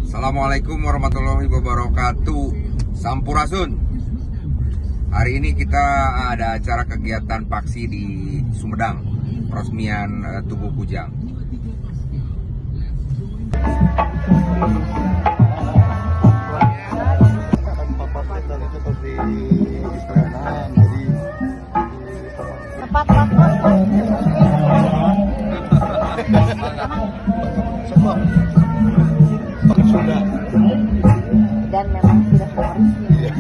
Assalamualaikum warahmatullahi wabarakatuh. Sampurasun. Hari ini kita ada acara kegiatan paksi di Sumedang, peresmian Tugu Kujang. Sudah. Dan memang sudah harusnya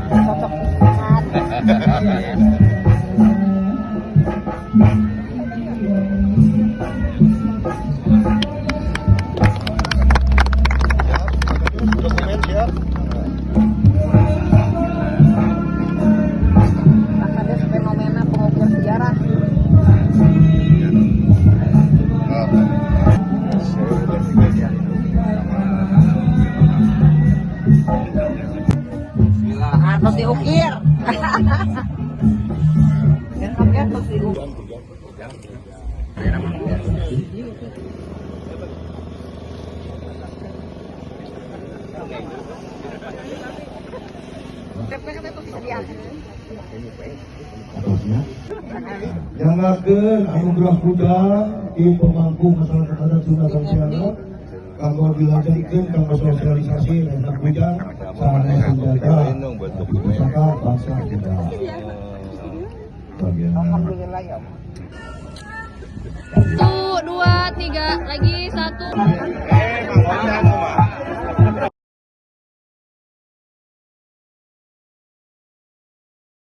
cocok banget. Dokumen siap. Ada fenomena pengukir sejarah. Harus diukir. Harus diukir. Jangakeun anugerah kuda di pemangku masyarakat adat Sunda Bangsiana kanggo dilanjutkeun kanggo sosialisasi anak kuda sarana senjata pusaka bangsa kita. Alhamdulillah ya. 1, 2, 3 lagi 1.